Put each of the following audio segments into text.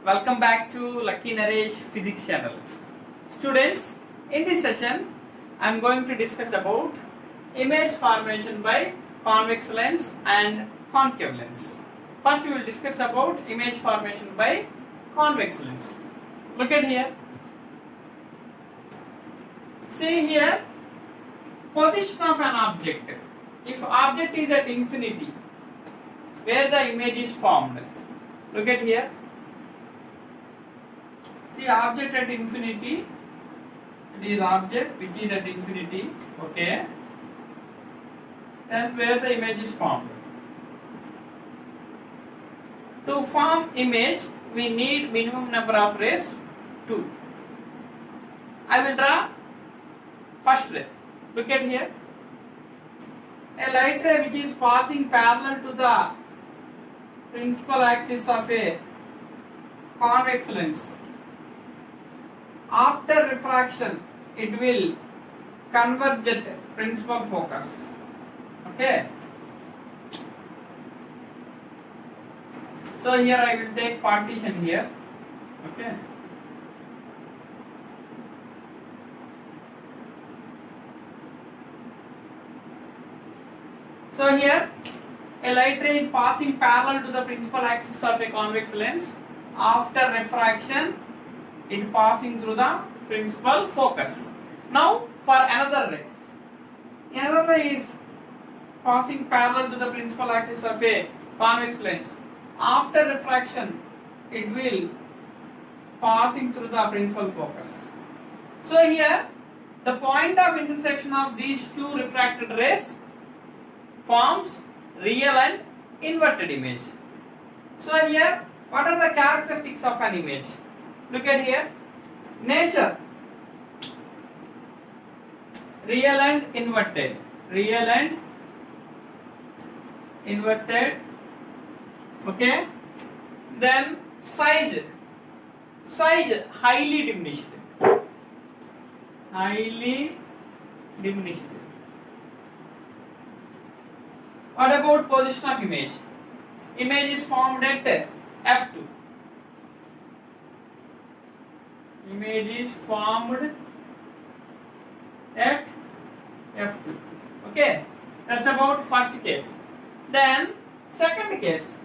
Welcome back to Lucky Naresh Physics channel. Students, in this session, I am going to discuss about image formation by convex lens and concave lens. First, we will discuss about image formation by convex lens. Look at here. See here, position of an object. If object is at infinity, where the image is formed. Look at here. See, object at infinity. It is object which is at infinity. Okay. Then where the image is formed. To form image, we need minimum number of rays 2. I will draw first ray. Look at here. A light ray which is passing parallel to the principal axis of a convex lens. After refraction, it will converge at principal focus. Okay. So here I will take partition here. Okay. So here a light ray is passing parallel to the principal axis of a convex lens. After refraction, it passing through the principal focus. Now for another ray. Another ray is passing parallel to the principal axis of a convex lens. After refraction, it will passing through the principal focus. So here, the point of intersection of these two refracted rays forms real and inverted image. So here, what are the characteristics of an image? Look at here. Nature. Real and inverted. Real and inverted. Okay. Then size. Size highly diminished. Highly diminished. What about position of image? Image is formed at F2. Image is formed at F2. Okay, that's about first case. Then second case,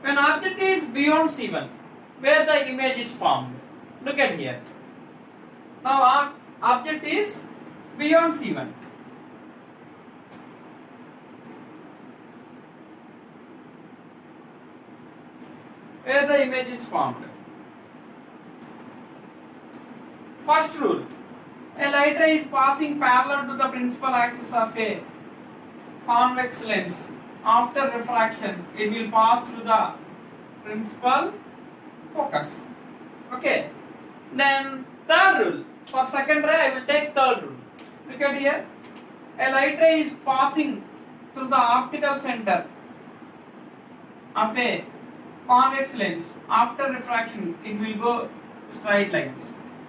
when object is beyond C1, where the image is formed. Look at here. Now our object is beyond C1. Where the image is formed. First rule, a light ray is passing parallel to the principal axis of a convex lens. After refraction, it will pass through the principal focus. Okay. Then third rule, for second ray I will take third rule. Look at here, a light ray is passing through the optical center of a convex lens. After refraction, it will go straight lines.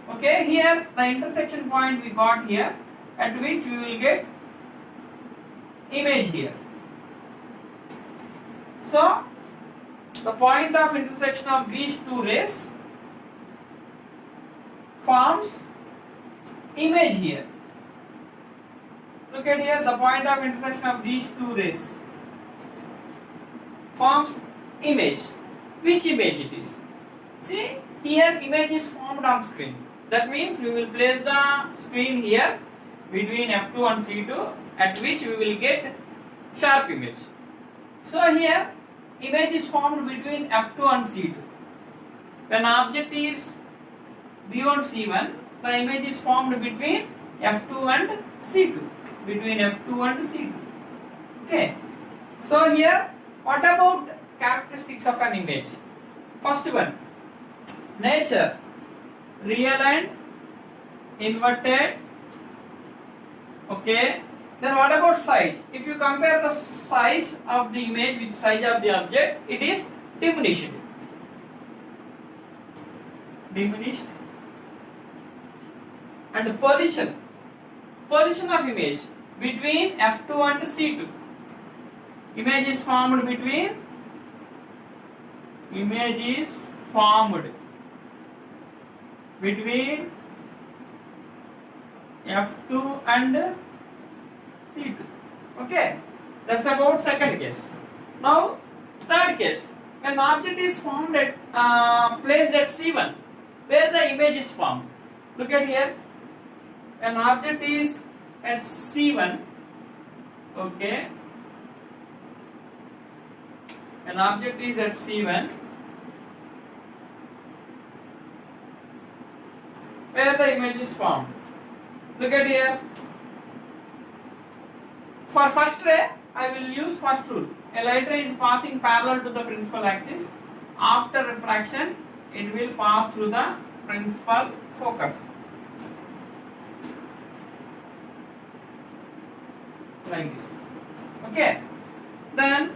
Okay, here the intersection point we got here, at which we will get image here. So the point of intersection of these two rays forms image here. Look at here, the point of intersection of these two rays forms image. Which image it is? See, here image is formed on screen. That means we will place the screen here between F2 and C2, at which we will get sharp image. So here image is formed between F2 and C2. When object is beyond C1, the image is formed between F2 and C2. Between F2 and C2. Okay. So here, what about characteristics of an image? First one, nature. Real and inverted. Okay. Then what about size? If you compare the size of the image with size of the object, it is diminished. Diminished. And position. Position of image between F2 and C2. Image is formed between formed between F2 and C2. Okay, that's about second case. Now third case, an object is formed at placed at C1 where the image is formed. Look at here, an object is at C1. Okay, an object is at C1 where the image is formed. Look at here. For first ray, I will use first rule. A light ray is passing parallel to the principal axis. After refraction, it will pass through the principal focus. Like this. Okay. Then,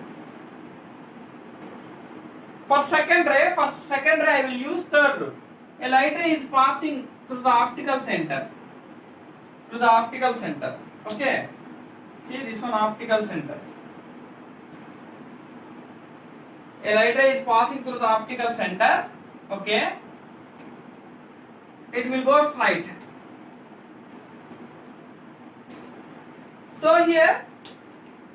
for second ray, I will use third rule. A light ray is passing through the optical center. Okay. See this one, optical center. A light ray is passing through the optical center. Okay. It will go straight. So here,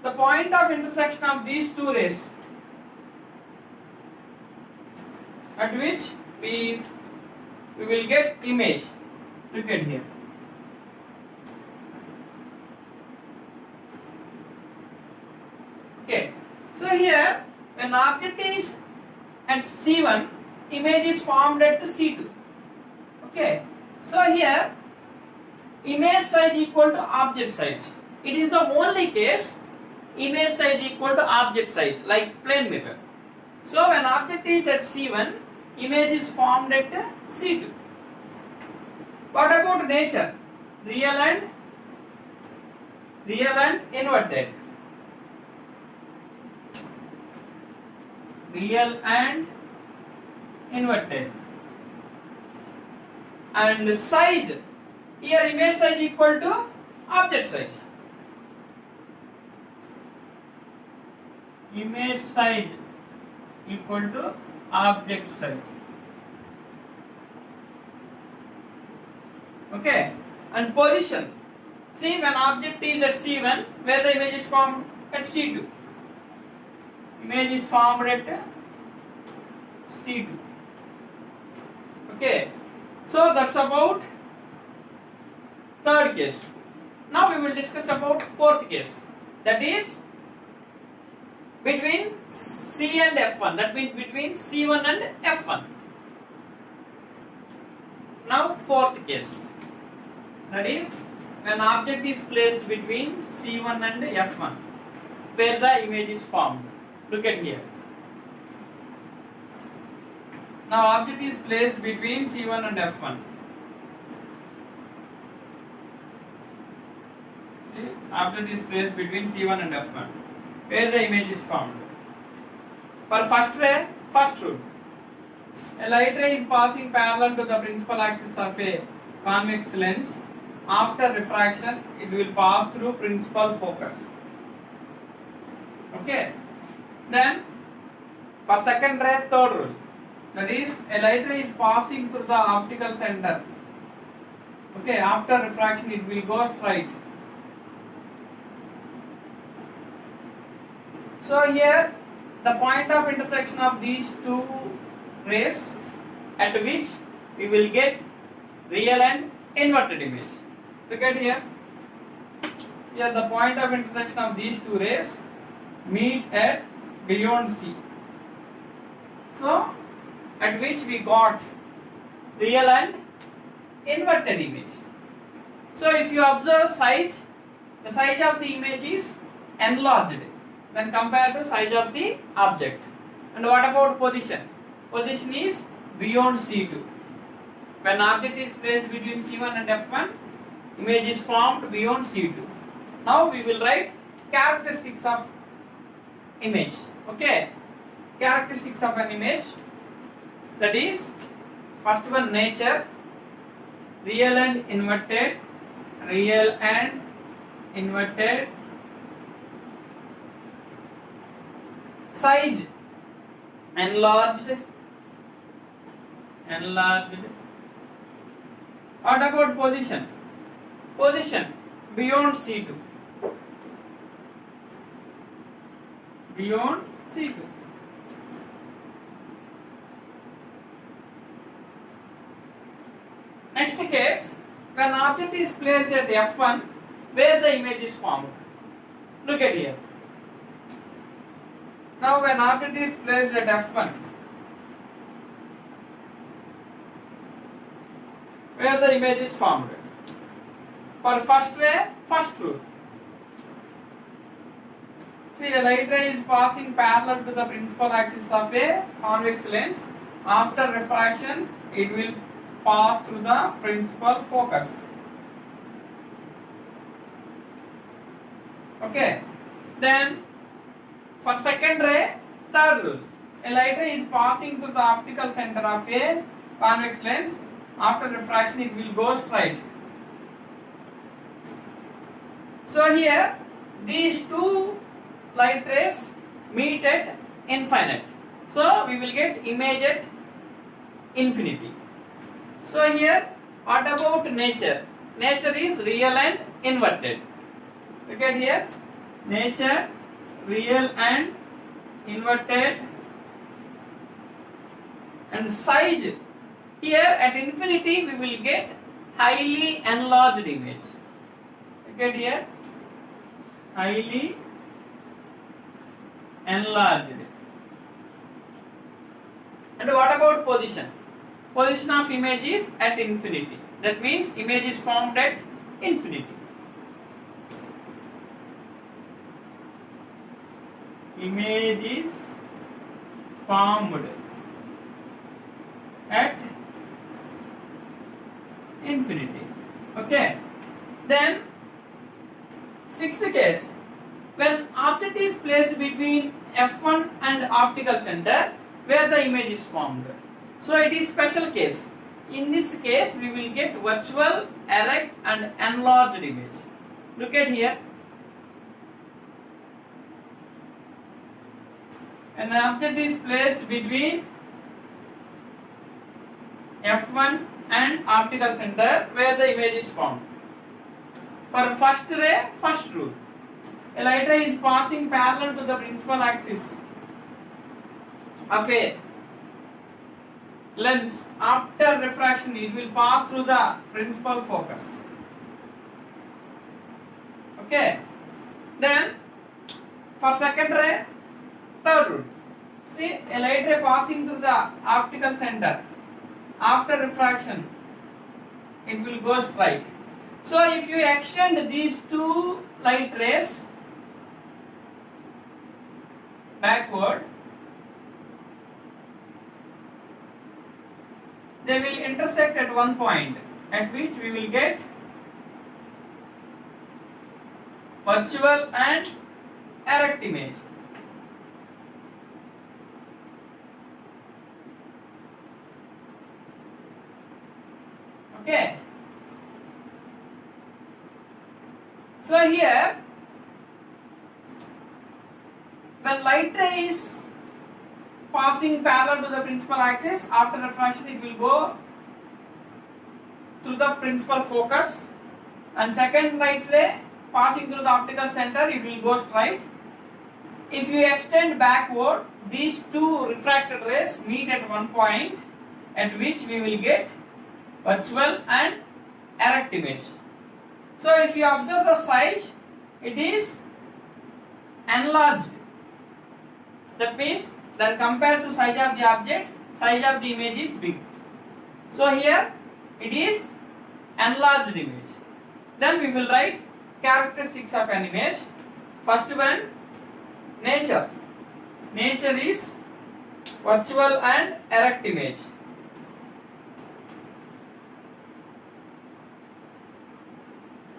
the point of intersection of these two rays, at which we will get image. Look at here. Okay, so here when object is at C1, image is formed at C2. Okay, so here image size equal to object size. It is the only case image size equal to object size, like plane mirror. So when object is at C1, image is formed at C2. What about nature? Real and inverted. Real and inverted. And size, here image size equal to object size. Image size equal to object size. Okay, and position. See, when object is at C1, where the image is formed at C2. Image is formed at C2. Okay, so that's about third case. Now we will discuss about fourth case. That is between C and F1. That means between C1 and F1. Now fourth case. That is when object is placed between C1 and F1, where the image is formed. Look at here. Now object is placed between C1 and F1. See, object is placed between C1 and F1, where the image is formed. For first ray, first rule. A light ray is passing parallel to the principal axis of a convex lens. After refraction, it will pass through principal focus. Okay. Then, for second ray, third rule. That is, a light ray is passing through the optical center. Okay. After refraction, it will go straight. So here, the point of intersection of these two rays, at which we will get real and inverted image. Look at here. Here the point of intersection of these two rays meet at beyond C. So, at which we got real and inverted image. So, if you observe size, the size of the image is enlarged when compared to size of the object. And what about position? Position is beyond C2. When object is placed between C1 and F1, image is formed beyond C2. Now we will write characteristics of image. Okay, characteristics of an image. That is, first one, nature, real and inverted, size, enlarged, enlarged. What about position? Position beyond C2. Beyond C2. Next case, when object is placed at F1 where the image is formed. Look at here. Now when object is placed at F1 where the image is formed. For first ray, first rule. See, a light ray is passing parallel to the principal axis of a convex lens. After refraction, it will pass through the principal focus. Okay. Then, for second ray, third rule. A light ray is passing through the optical center of a convex lens. After refraction, it will go straight. So here, these two light rays meet at infinite. So we will get image at infinity. So here, what about nature? Nature is real and inverted. Look at here. Nature, real and inverted. And size. Here at infinity we will get highly enlarged image. Look at here. Highly enlarged. And what about position? Position of image is at infinity. That means image is formed at infinity. Image is formed at infinity. Okay. Then sixth case, when object is placed between F1 and optical center where the image is formed. So it is special case. In this case we will get virtual, erect and enlarged image. Look at here. An object is placed between F1 and optical center where the image is formed. For first ray, first rule. A light ray is passing parallel to the principal axis of a lens. After refraction, it will pass through the principal focus. Okay. Then, for second ray, third rule. See, a light ray passing through the optical center. After refraction, it will go straight. So, if you extend these two light rays backward, they will intersect at one point, at which we will get virtual and erect image. Okay. So here, when light ray is passing parallel to the principal axis, after refraction it will go through the principal focus, and second light ray passing through the optical center, it will go straight. If you extend backward, these two refracted rays meet at one point, at which we will get virtual and erect image. So if you observe the size, it is enlarged. That means that compared to size of the object, size of the image is big. So here it is enlarged image. Then we will write characteristics of an image. First one, nature. Nature is virtual and erect image.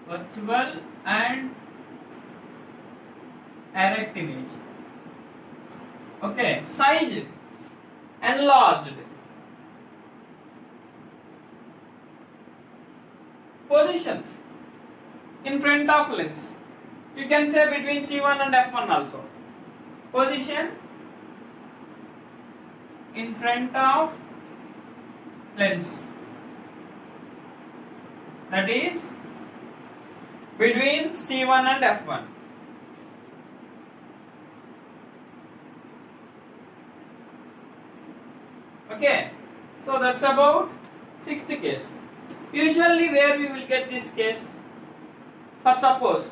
Virtual and erect image. Okay, size enlarged. Position in front of lens. You can say between C1 and F1 also. Position in front of lens, that is between C1 and F1. Okay, so that's about sixth case. Usually where we will get this case? For suppose,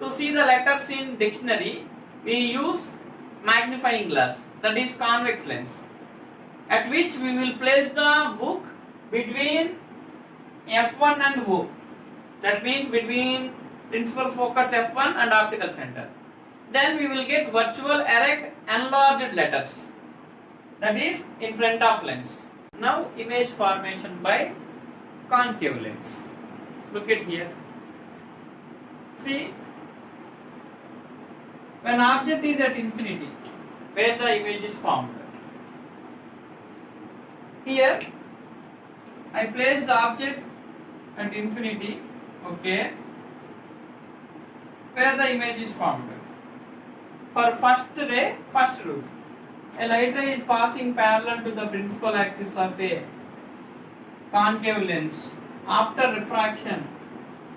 to see the letters in dictionary, we use magnifying glass, that is convex lens, at which we will place the book between F1 and O. That means between principal focus F1 and optical center. Then we will get virtual erect enlarged letters, that is in front of lens. Now image formation by concave lens. Look at here. See, when object is at infinity, where the image is formed. Here I place the object at infinity, okay, where the image is formed. For first ray, first route, a light ray is passing parallel to the principal axis of a concave lens. After refraction,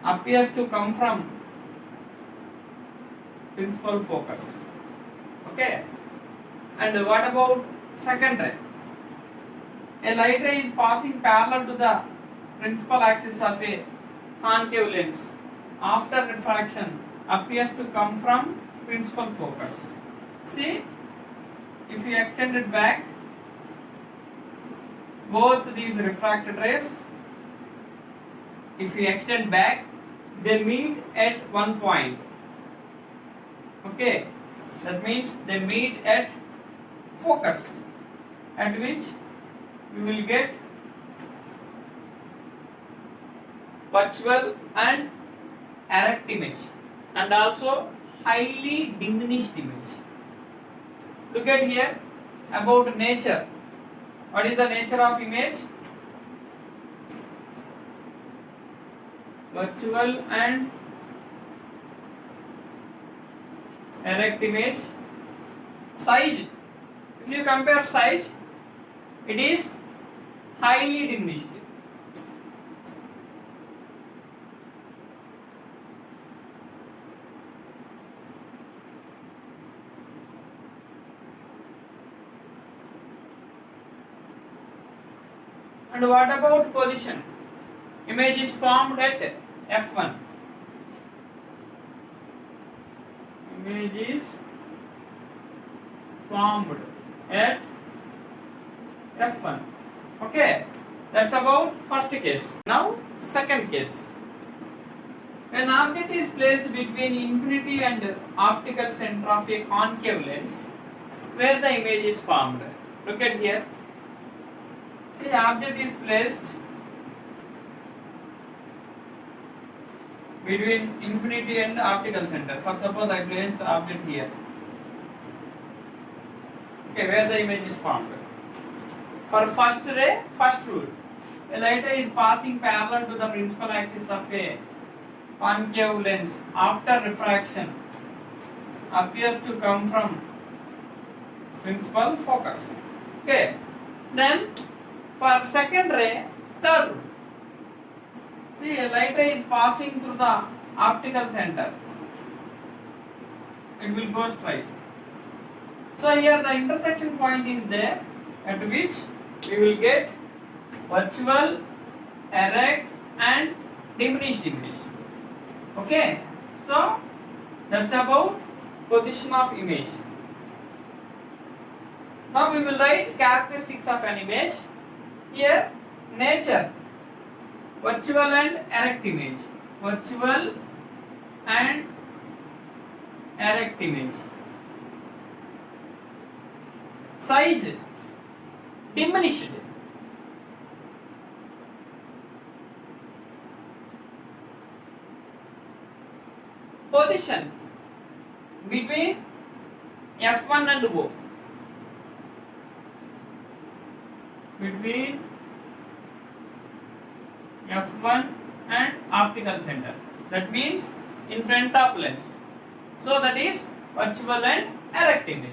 appears to come from principal focus. Okay. And what about second ray? A light ray is passing parallel to the principal axis of a concave lens. After refraction, appears to come from principal focus. See, if you extend it back, both these refracted rays, if you extend back, they meet at one point. Okay, that means they meet at focus, at which we will get virtual and erect image, and also highly diminished image. Look at here about nature. What is the nature of image? Virtual and erect image. Size. If you compare size, it is highly diminished. And what about position? Image is formed at F1. Image is formed at F1. Okay, that's about first case. Now second case. When object is placed between infinity and optical center of a concave lens, where the image is formed. Look at here. See, object is placed between infinity and optical center. For suppose I place the object here. Okay, where the image is formed. For first ray, first rule. A light ray is passing parallel to the principal axis of a concave lens. After refraction, appears to come from principal focus. Okay. Then for second ray, third rule. See, a light ray is passing through the optical center. It will go straight. So here the intersection point is there, at which we will get virtual, erect and diminished image. Okay, so that's about position of image. Now we will write characteristics of an image. Here, nature, virtual and erect image. Virtual and erect image. Size, diminished. Position, between F1 and O. Between F1 and optical center. That means in front of lens. So that is virtual and erect image.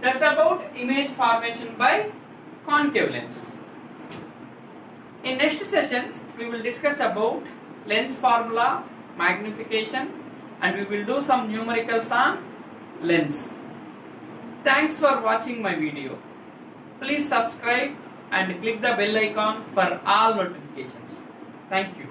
That's about image formation by concave lens. In next session, we will discuss about lens formula, magnification, and we will do some numericals on lens. Thanks for watching my video. Please subscribe and click the bell icon for all notifications. Thank you.